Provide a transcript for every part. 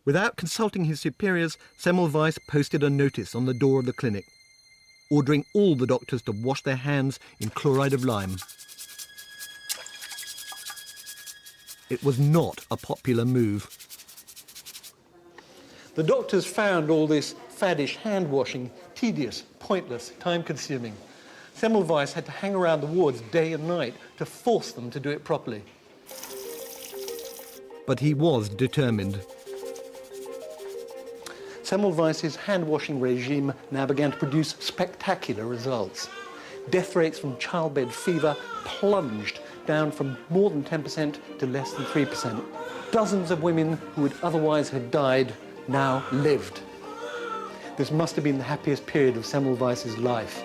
Without consulting his superiors, Semmelweis posted a notice on the door of the clinic, ordering all the doctors to wash their hands in chloride of lime. It was not a popular move. The doctors found all this faddish hand washing tedious, pointless, time-consuming. Semmelweis had to hang around the wards day and night to force them to do it properly. But he was determined. Semmelweis's hand-washing regime now began to produce spectacular results. Death rates from childbed fever plunged down from more than 10% to less than 3%. Dozens of women who would otherwise have died now lived. This must have been the happiest period of Semmelweis's life.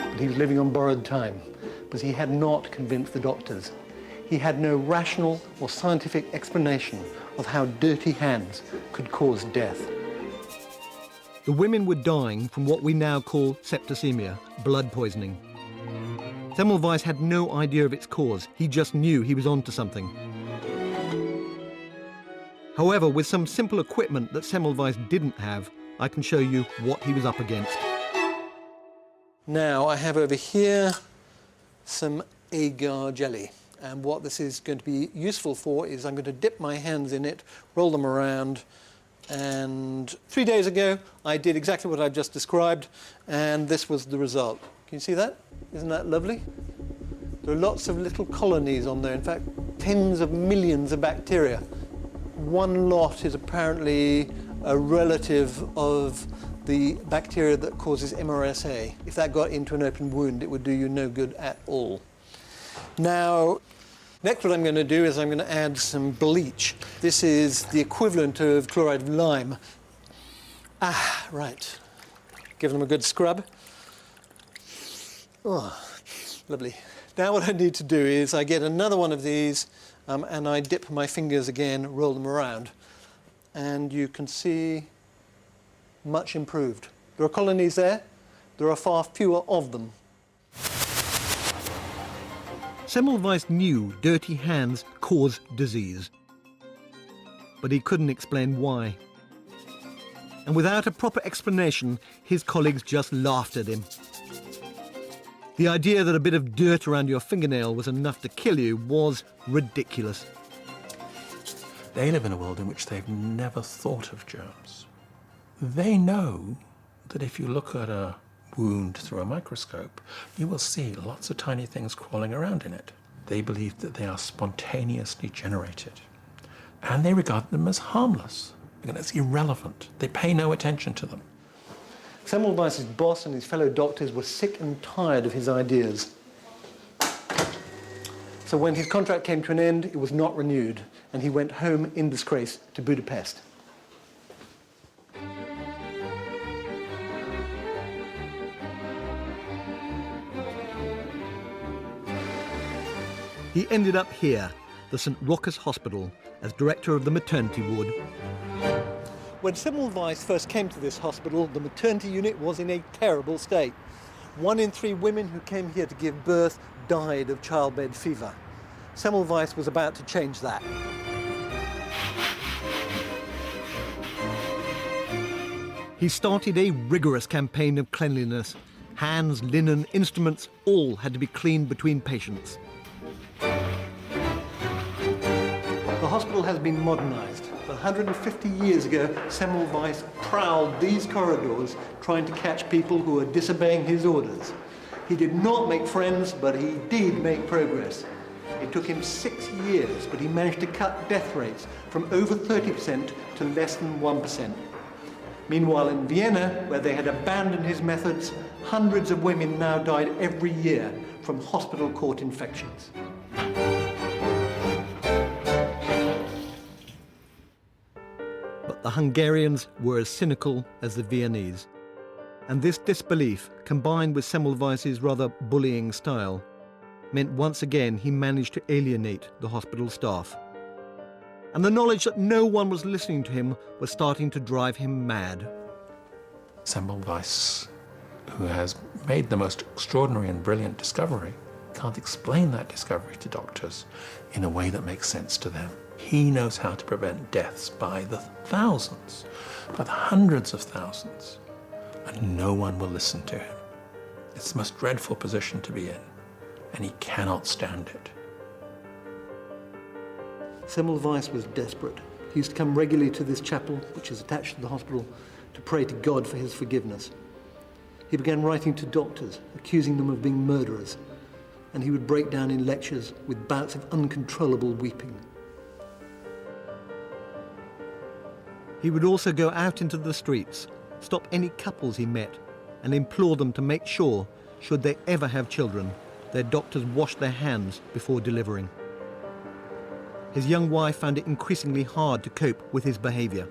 But he was living on borrowed time, because he had not convinced the doctors. He had no rational or scientific explanation of how dirty hands could cause death. The women were dying from what we now call septicemia, blood poisoning. Semmelweis had no idea of its cause. He just knew he was onto something. However, with some simple equipment that Semmelweis didn't have, I can show you what he was up against. Now, I have over here some agar jelly. And what this is going to be useful for is I'm going to dip my hands in it, roll them around, and 3 days ago I did exactly what I've just described, and this was the result. Can you see that? Isn't that lovely? There are lots of little colonies on there, in fact tens of millions of bacteria. One lot is apparently a relative of the bacteria that causes MRSA. If that got into an open wound, it would do you no good at all. Now, next what I'm going to do is I'm going to add some bleach. This is the equivalent of chloride of lime. Right. Give them a good scrub. Oh, lovely. Now what I need to do is I get another one of these and I dip my fingers again, roll them around. And you can see much improved. There are colonies there. There are far fewer of them. Semmelweis knew dirty hands caused disease, but he couldn't explain why. And without a proper explanation, his colleagues just laughed at him. The idea that a bit of dirt around your fingernail was enough to kill you was ridiculous. They live in a world in which they've never thought of germs. They know that if you look at a wound through a microscope, you will see lots of tiny things crawling around in it. They believe that they are spontaneously generated, and they regard them as harmless. It's irrelevant. They pay no attention to them. Semmelweis's boss and his fellow doctors were sick and tired of his ideas. So when his contract came to an end, it was not renewed, and he went home in disgrace to Budapest. He ended up here, the St. Rochus Hospital, as director of the maternity ward. When Semmelweis first came to this hospital, the maternity unit was in a terrible state. 1 in 3 women who came here to give birth died of childbed fever. Semmelweis was about to change that. He started a rigorous campaign of cleanliness. Hands, linen, instruments, all had to be cleaned between patients. The hospital has been modernized. 150 years ago, Semmelweis prowled these corridors trying to catch people who were disobeying his orders. He did not make friends, but he did make progress. It took him 6 years, but he managed to cut death rates from over 30% to less than 1%. Meanwhile, in Vienna, where they had abandoned his methods, hundreds of women now died every year from hospital-caught infections. But the Hungarians were as cynical as the Viennese. And this disbelief, combined with Semmelweis's rather bullying style, meant once again he managed to alienate the hospital staff. And the knowledge that no one was listening to him was starting to drive him mad. Semmelweis, who has made the most extraordinary and brilliant discovery, can't explain that discovery to doctors in a way that makes sense to them. He knows how to prevent deaths by the thousands, by the hundreds of thousands, and no one will listen to him. It's the most dreadful position to be in, and he cannot stand it. Semmelweis was desperate. He used to come regularly to this chapel, which is attached to the hospital, to pray to God for his forgiveness. He began writing to doctors, accusing them of being murderers, and he would break down in lectures with bouts of uncontrollable weeping. He would also go out into the streets, stop any couples he met, and implore them to make sure, should they ever have children, their doctors washed their hands before delivering. His young wife found it increasingly hard to cope with his behaviour.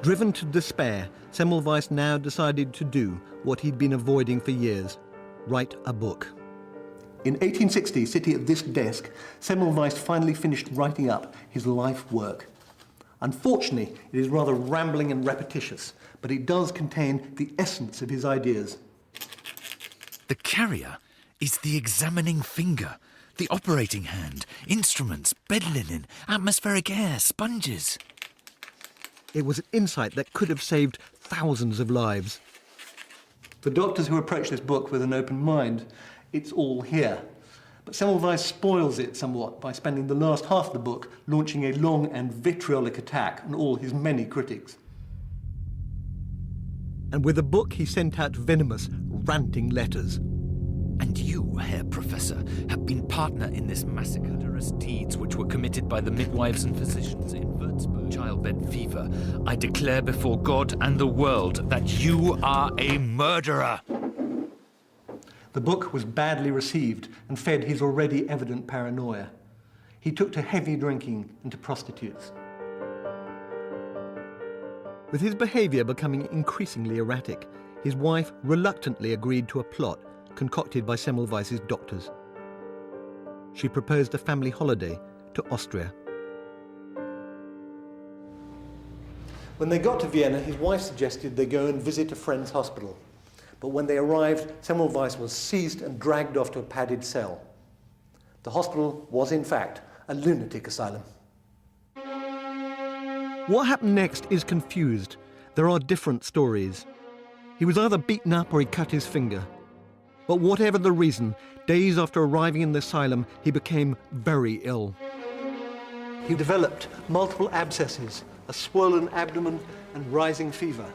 Driven to despair, Semmelweis now decided to do what he'd been avoiding for years: write a book. In 1860, sitting at this desk, Semmelweis finally finished writing up his life work. Unfortunately, it is rather rambling and repetitious, but it does contain the essence of his ideas. The carrier is the examining finger, the operating hand, instruments, bed linen, atmospheric air, sponges. It was an insight that could have saved thousands of lives. For doctors who approach this book with an open mind, it's all here. But Semmelweis spoils it somewhat by spending the last half of the book launching a long and vitriolic attack on all his many critics. And with the book, he sent out venomous, ranting letters. And you, Herr Professor, have been partner in this massacre. Murderous deeds which were committed by the midwives and physicians in Würzburg. Childbed fever. I declare before God and the world that you are a murderer. The book was badly received and fed his already evident paranoia. He took to heavy drinking and to prostitutes. With his behaviour becoming increasingly erratic, his wife reluctantly agreed to a plot concocted by Semmelweis's doctors. She proposed a family holiday to Austria. When they got to Vienna, his wife suggested they go and visit a friend's hospital. But when they arrived, Semmelweis was seized and dragged off to a padded cell. The hospital was, in fact, a lunatic asylum. What happened next is confused. There are different stories. He was either beaten up or he cut his finger. But whatever the reason, days after arriving in the asylum, he became very ill. He developed multiple abscesses, a swollen abdomen, and rising fever.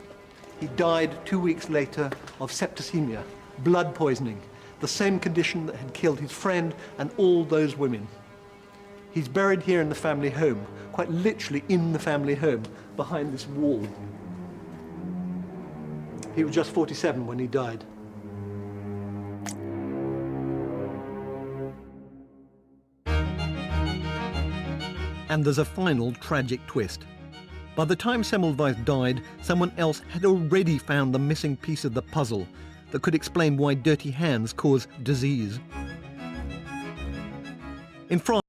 He died 2 weeks later of septicemia, blood poisoning, the same condition that had killed his friend and all those women. He's buried here in the family home, quite literally in the family home, behind this wall. He was just 47 when he died. And there's a final tragic twist. By the time Semmelweis died, someone else had already found the missing piece of the puzzle that could explain why dirty hands cause disease. In France,